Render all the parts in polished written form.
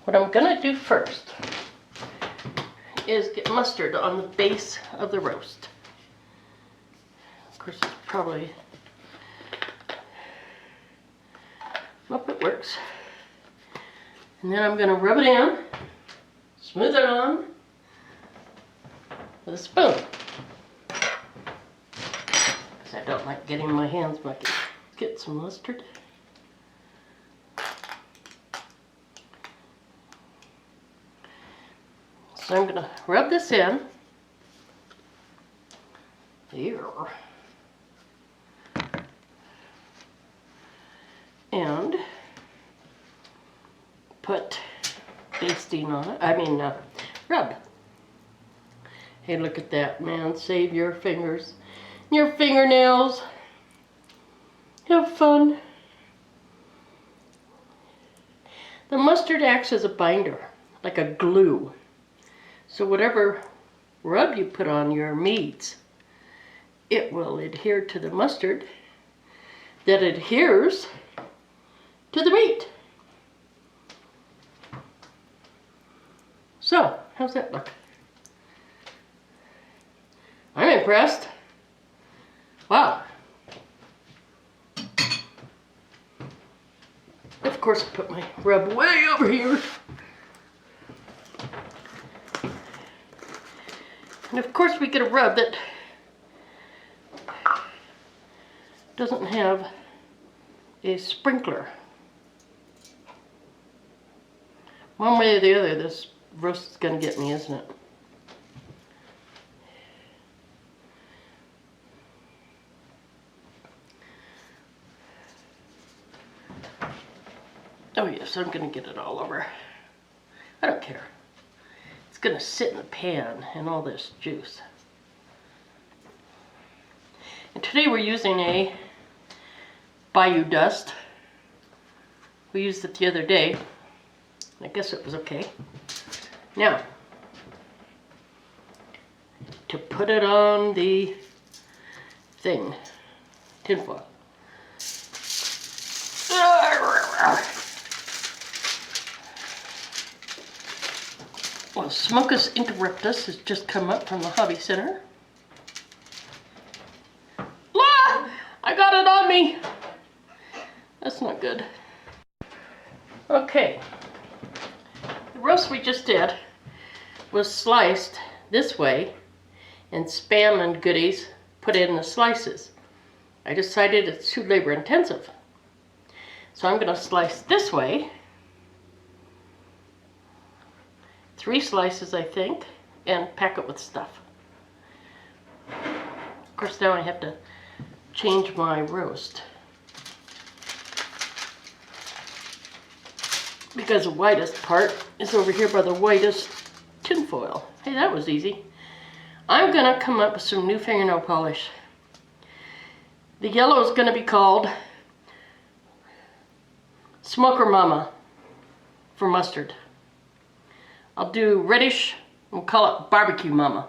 What I'm gonna do first is get mustard on the base of the roast. Of course, it's probably, nope, it works. And then I'm gonna rub it in, smooth it on with a spoon. Because I don't like getting my hands mucky. Get some mustard. So I'm gonna rub this in. Here. And put basting on it. Rub. Hey, look at that, man. Save your fingers, your fingernails. Have fun. The mustard acts as a binder, like a glue. So whatever rub you put on your meats, it will adhere to the mustard that adheres to the meat. So, how's that look? I'm impressed. Wow. Of course, I put my rub way over here. And of course, we get a rub that doesn't have a sprinkler. One way or the other, this roast is going to get me, isn't it? Oh yes, I'm going to get it all over. I don't care. It's going to sit in the pan and all this juice. And today we're using a Bayou dust. We used it the other day. I guess it was okay. Now, to put it on the thing, tinfoil. Well, Smokus Interruptus has just come up from the Hobby Center. La! I got it on me! That's not good. Okay. The roast we just did was sliced this way and SPAM and goodies put in the slices. I decided it's too labor intensive. So I'm going to slice this way. 3 slices, I think, and pack it with stuff. Of course, now I have to change my roast, because the whitest part is over here by the whitest tinfoil. Hey, that was easy. I'm going to come up with some new fingernail polish. The yellow is going to be called Smoker Mama for mustard. I'll do reddish, we'll call it Barbecue Mama.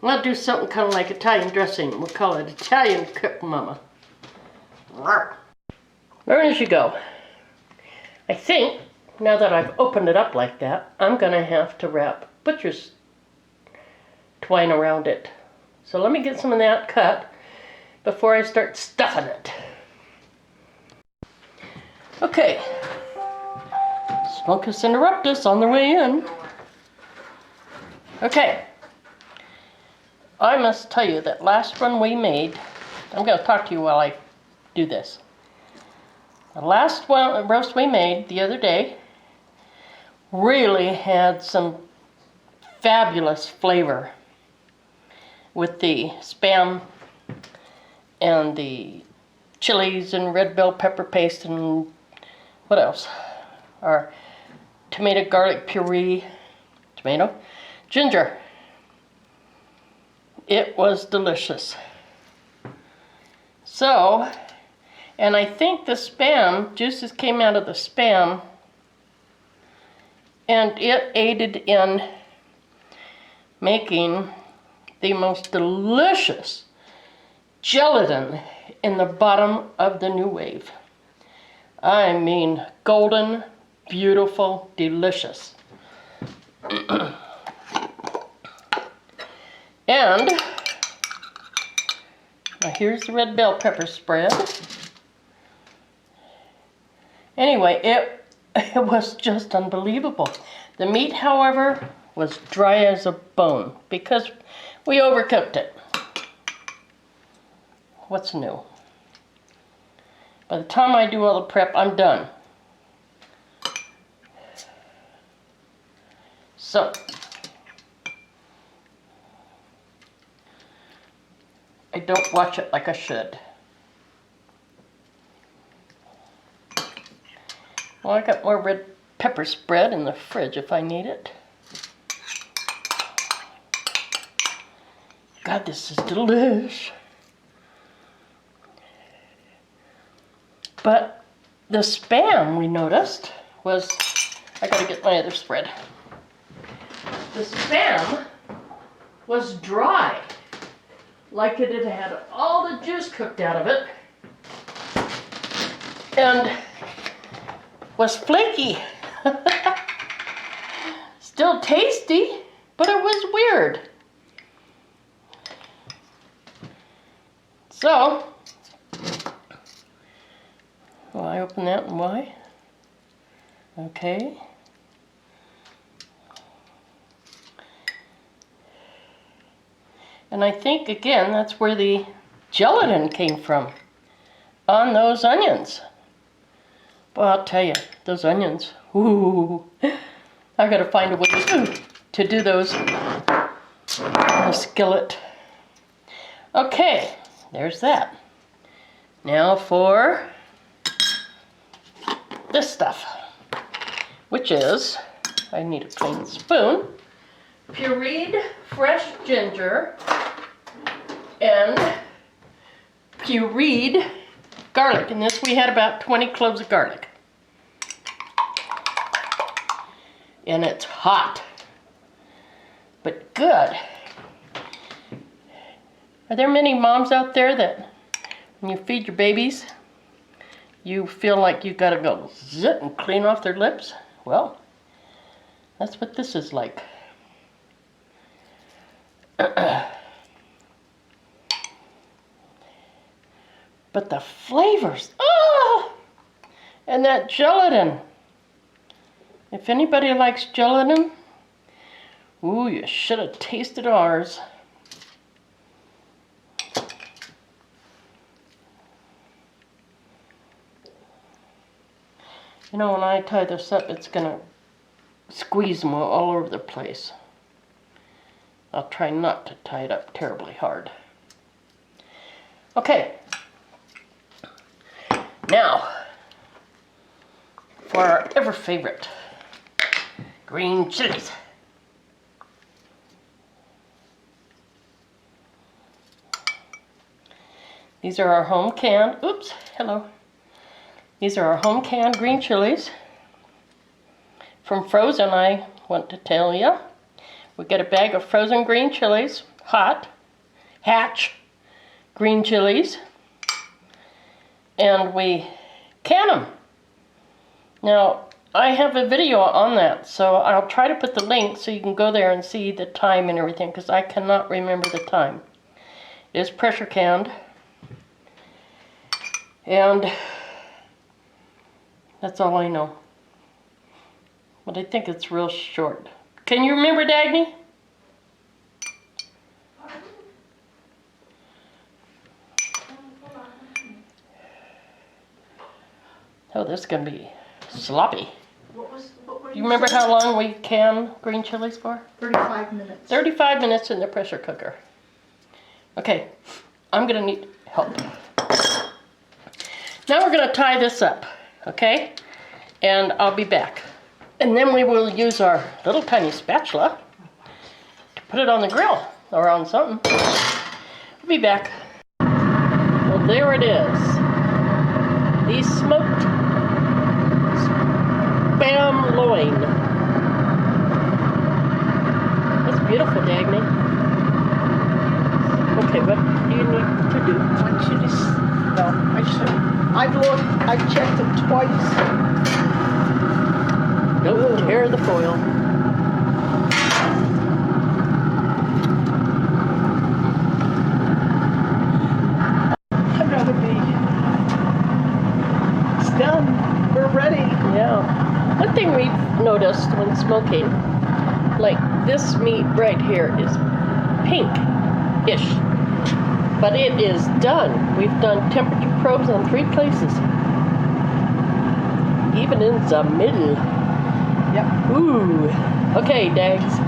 I'll do something kind of like Italian dressing. We'll call it Italian Cook Mama. There you go. I think, now that I've opened it up like that, I'm going to have to wrap butcher's twine around it. So let me get some of that cut before I start stuffing it. Okay. Smokus Interruptus on their way in. Okay. I must tell you that last one we made, I'm going to talk to you while I do this. The last one roast we made the other day really had some fabulous flavor with the SPAM and the chilies and red bell pepper paste and what else? Our tomato garlic puree, ginger. It was delicious. So, and I think the SPAM, juices came out of the SPAM, and it aided in making the most delicious gelatin in the bottom of the New Wave. I mean, golden, beautiful, delicious. And now here's the red bell pepper spread. Anyway, it was just unbelievable. The meat, however, was dry as a bone because we overcooked it. What's new? By the time I do all the prep, I'm done. So, I don't watch it like I should. Well, I got more red pepper spread in the fridge if I need it. God, this is delish. But the SPAM, we noticed, was, I gotta get my other spread. The SPAM was dry, like it had had all the juice cooked out of it, and was flaky. Still tasty, but it was weird. So, will I open that and why? Okay. And I think, again, that's where the gelatin came from, on those onions. Well, I'll tell you, those onions, ooh, I gotta find a way to do those in a skillet. Okay, there's that. Now for this stuff, which is, I need a clean spoon, pureed fresh ginger and pureed garlic. In this we had about 20 cloves of garlic. And it's hot, but good. Are there many moms out there that when you feed your babies, you feel like you gotta go zit and clean off their lips? Well, that's what this is like. But the flavors, oh! And that gelatin. If anybody likes gelatin, ooh, you should have tasted ours. You know, when I tie this up, it's gonna squeeze them all over the place. I'll try not to tie it up terribly hard. Okay. Now, for our ever favorite green chilies. These are our home canned, oops, hello. These are our home canned green chilies. From frozen, I want to tell you. We get a bag of frozen green chilies, hot, Hatch green chilies, and we can them. Now, I have a video on that, so I'll try to put the link so you can go there and see the time and everything, because I cannot remember the time. It is pressure canned, and that's all I know. But I think it's real short. Can you remember, Dagny? Oh, this is going to be sloppy. What were Do you remember how long we can green chilies for? 35 minutes. 35 minutes in the pressure cooker. Okay, I'm going to need help. Now we're going to tie this up, okay? And I'll be back. And then we will use our little tiny spatula to put it on the grill or on something. I'll be back. Well, there it is. The smoked SPAM loin. That's beautiful, Dagny. Okay, what do you need to do? I want you to, no, I should. I've checked it twice. Don't tear the foil. I'd rather be. It's done. We're ready. Yeah. One thing we've noticed when smoking, like this meat right here is pink-ish, but it is done. We've done temperature probes on 3 places. Even in the middle. Yep. Ooh. Okay, Dags.